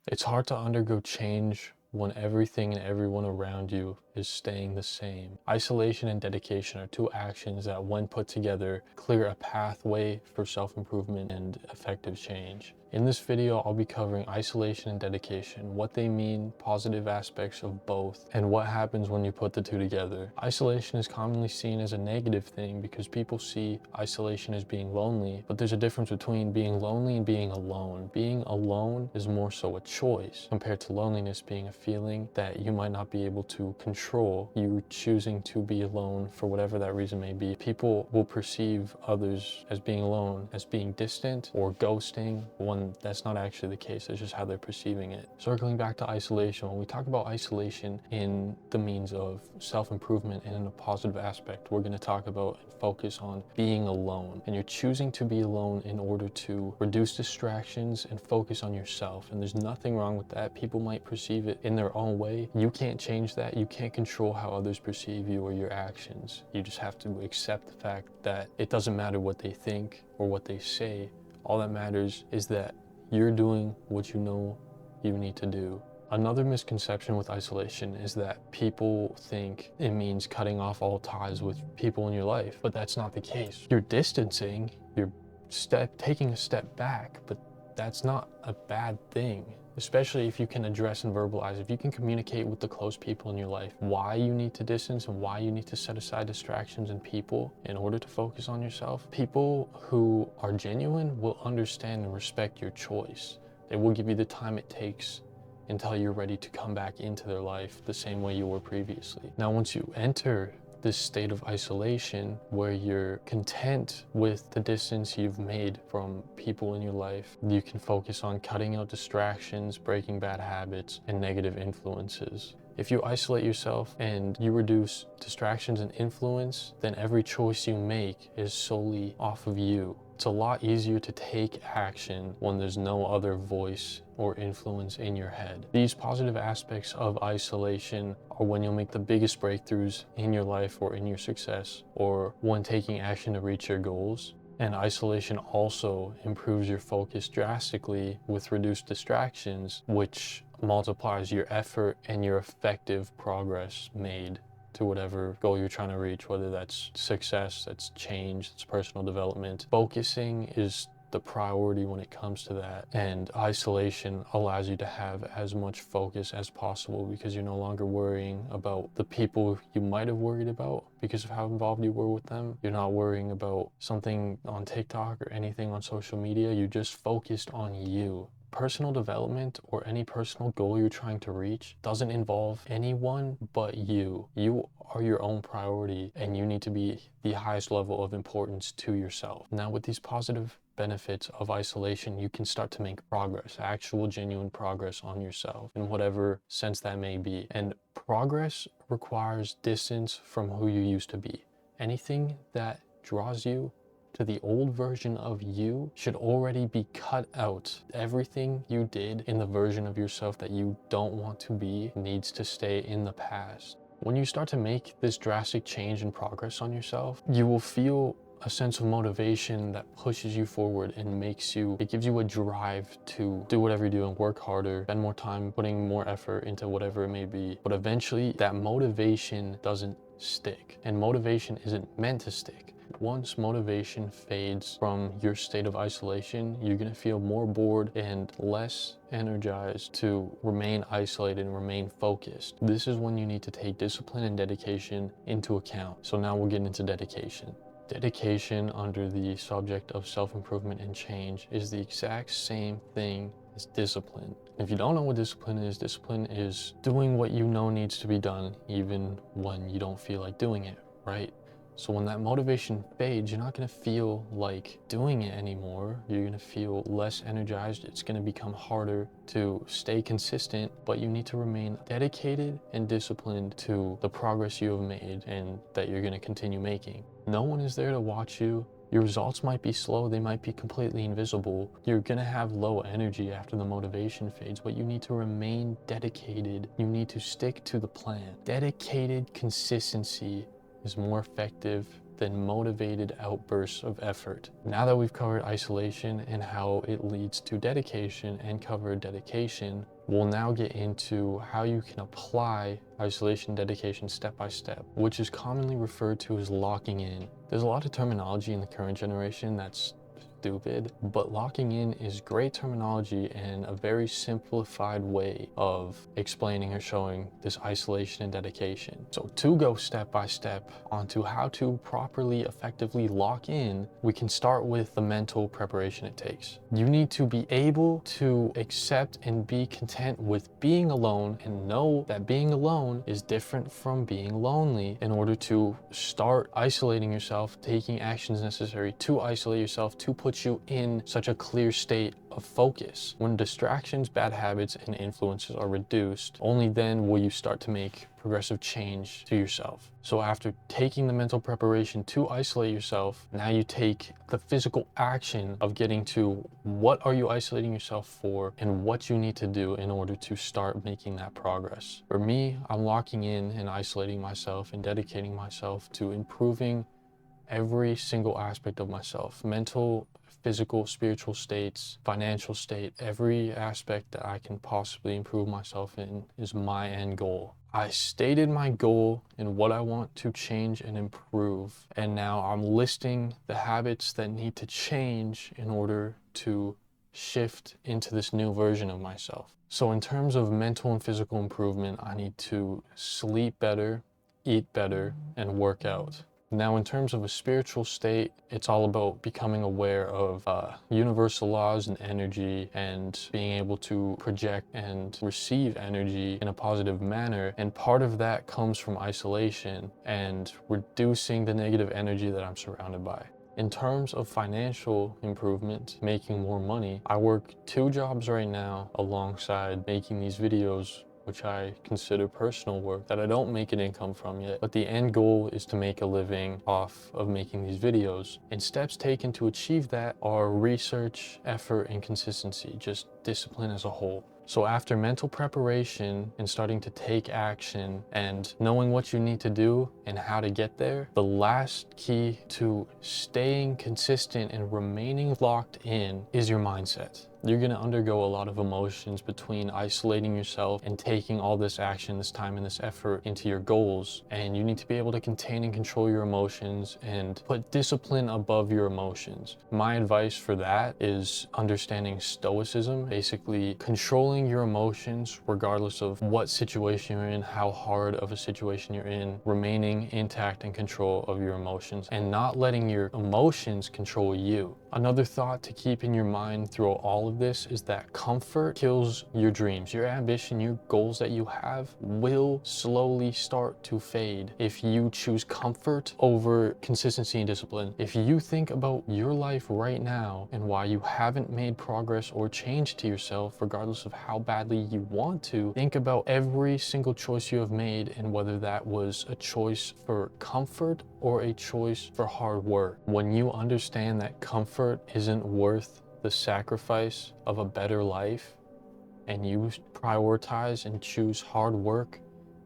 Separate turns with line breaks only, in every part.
It's hard to undergo change when everything and everyone around you is staying the same. Isolation and dedication are two actions that, when put together, clear a pathway for self-improvement and effective change. In this video, I'll be covering isolation and dedication, what they mean, positive aspects of both, and what happens when you put the two together. Isolation is commonly seen as a negative thing because people see isolation as being lonely, but there's a difference between being lonely and being alone. Being alone is more so a choice compared to loneliness being a feeling that you might not be able to control. You choosing to be alone for whatever that reason may be. People will perceive others as being alone, as being distant or ghosting, when that's not actually the case. It's just how they're perceiving it. Circling back to isolation, when we talk about isolation in the means of self-improvement and in a positive aspect, we're going to talk about and focus on being alone. And you're choosing to be alone in order to reduce distractions and focus on yourself. And there's nothing wrong with that. People might perceive it in their own way. You can't change that. You can't control how others perceive you or your actions. You just have to accept the fact that it doesn't matter what they think or what they say. All that matters is that you're doing what you know you need to do. Another misconception with isolation is that people think it means cutting off all ties with people in your life, but that's not the case. You're distancing, you're taking a step back, but that's not a bad thing. Especially if you can address and verbalize, if you can communicate with the close people in your life, why you need to distance and why you need to set aside distractions and people in order to focus on yourself. People who are genuine will understand and respect your choice. They will give you the time it takes until you're ready to come back into their life the same way you were previously. Now, once you enter this state of isolation where you're content with the distance you've made from people in your life, you can focus on cutting out distractions, breaking bad habits, and negative influences. If you isolate yourself and you reduce distractions and influence, then every choice you make is solely off of you. It's a lot easier to take action when there's no other voice or influence in your head. These positive aspects of isolation are when you'll make the biggest breakthroughs in your life or in your success, or when taking action to reach your goals. And isolation also improves your focus drastically with reduced distractions, which multiplies your effort and your effective progress made to whatever goal you're trying to reach, whether that's success, that's change, that's personal development. Focusing is the priority when it comes to that, and isolation allows you to have as much focus as possible because you're no longer worrying about the people you might have worried about because of how involved you were with them. You're not worrying about something on TikTok or anything on social media. You just focused on you. Personal development or any personal goal you're trying to reach doesn't involve anyone but you. You are your own priority and you need to be the highest level of importance to yourself. Now, with these positive benefits of isolation, you can start to make progress, actual genuine progress on yourself in whatever sense that may be. And progress requires distance from who you used to be. Anything that draws you to the old version of you should already be cut out. Everything you did in the version of yourself that you don't want to be needs to stay in the past. When you start to make this drastic change and progress on yourself, you will feel a sense of motivation that pushes you forward and it gives you a drive to do whatever you do and work harder, spend more time putting more effort into whatever it may be. But eventually that motivation doesn't stick, and motivation isn't meant to stick. Once motivation fades from your state of isolation, you're going to feel more bored and less energized to remain isolated and remain focused. This is when you need to take discipline and dedication into account. So now we'll get into dedication. Dedication under the subject of self-improvement and change is the exact same thing as discipline. If you don't know what discipline is doing what you know needs to be done even when you don't feel like doing it, right? So when that motivation fades, you're not going to feel like doing it anymore. You're going to feel less energized. It's going to become harder to stay consistent, but you need to remain dedicated and disciplined to the progress you have made and that you're going to continue making. No one is there to watch you. Your results might be slow, they might be completely invisible. You're gonna have low energy after the motivation fades, but you need to remain dedicated. You need to stick to the plan. Dedicated consistency is more effective than motivated outbursts of effort. Now that we've covered isolation and how it leads to dedication and covered dedication, we'll now get into how you can apply isolation dedication step by step, which is commonly referred to as locking in. There's a lot of terminology in the current generation that's stupid, but locking in is great terminology and a very simplified way of explaining or showing this isolation and dedication. So to go step by step onto how to properly, effectively lock in, we can start with the mental preparation it takes. You need to be able to accept and be content with being alone and know that being alone is different from being lonely in order to start isolating yourself, taking actions necessary to isolate yourself, to put you in such a clear state of focus. When distractions, bad habits, and influences are reduced, only then will you start to make progressive change to yourself. So after taking the mental preparation to isolate yourself, now you take the physical action of getting to what are you isolating yourself for and what you need to do in order to start making that progress. For me, I'm locking in and isolating myself and dedicating myself to improving every single aspect of myself: mental, physical, spiritual states, financial state. Every aspect that I can possibly improve myself in is my end goal. I stated my goal and what I want to change and improve, and now I'm listing the habits that need to change in order to shift into this new version of myself. So in terms of mental and physical improvement, I need to sleep better, eat better, and work out. Now, in terms of a spiritual state, it's all about becoming aware of universal laws and energy and being able to project and receive energy in a positive manner. And part of that comes from isolation and reducing the negative energy that I'm surrounded by. In terms of financial improvement, making more money, I work 2 jobs right now alongside making these videos, which I consider personal work that I don't make an income from yet. But the end goal is to make a living off of making these videos. And steps taken to achieve that are research, effort, and consistency, just discipline as a whole. So after mental preparation and starting to take action and knowing what you need to do and how to get there, the last key to staying consistent and remaining locked in is your mindset. You're gonna undergo a lot of emotions between isolating yourself and taking all this action, this time, and this effort into your goals. And you need to be able to contain and control your emotions and put discipline above your emotions. My advice for that is understanding stoicism, basically controlling your emotions regardless of what situation you're in, how hard of a situation you're in, remaining intact and control of your emotions and not letting your emotions control you. Another thought to keep in your mind through all of this is that comfort kills your dreams. Your ambition, your goals that you have will slowly start to fade if you choose comfort over consistency and discipline. If you think about your life right now and why you haven't made progress or change to yourself, regardless of how badly you want to, think about every single choice you have made and whether that was a choice for comfort or a choice for hard work. When you understand that comfort isn't worth the sacrifice of a better life, and you prioritize and choose hard work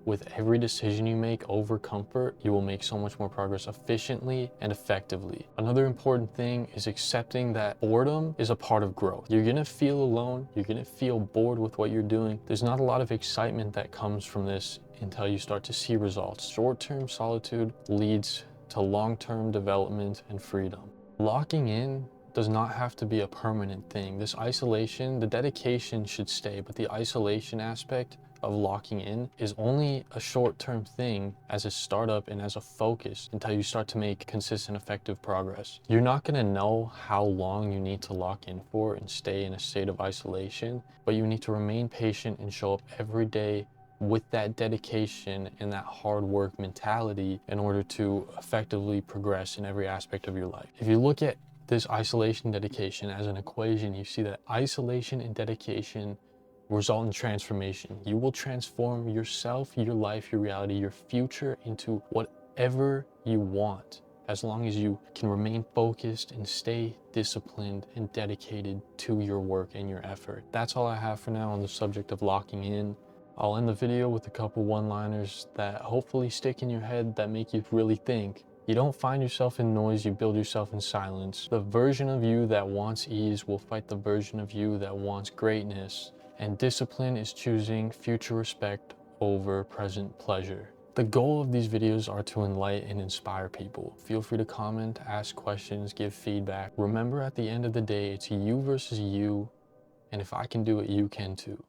with every decision you make over comfort, you will make so much more progress efficiently and effectively. Another important thing is accepting that boredom is a part of growth. You're gonna feel alone, you're gonna feel bored with what you're doing. There's not a lot of excitement that comes from this until you start to see results. Short-term solitude leads to long-term development and freedom. Locking in does not have to be a permanent thing. This isolation, the dedication should stay, but the isolation aspect of locking in is only a short-term thing as a startup and as a focus until you start to make consistent, effective progress. You're not gonna know how long you need to lock in for and stay in a state of isolation, but you need to remain patient and show up every day with that dedication and that hard work mentality in order to effectively progress in every aspect of your life. If you look at this isolation dedication as an equation, you see that isolation and dedication result in transformation. You will transform yourself, your life, your reality, your future into whatever you want, as long as you can remain focused and stay disciplined and dedicated to your work and your effort. That's all I have for now on the subject of locking in. I'll end the video with a couple one-liners that hopefully stick in your head that make you really think. You don't find yourself in noise, you build yourself in silence. The version of you that wants ease will fight the version of you that wants greatness. And discipline is choosing future respect over present pleasure. The goal of these videos are to enlighten and inspire people. Feel free to comment, ask questions, give feedback. Remember, at the end of the day, it's you versus you, and if I can do it, you can too.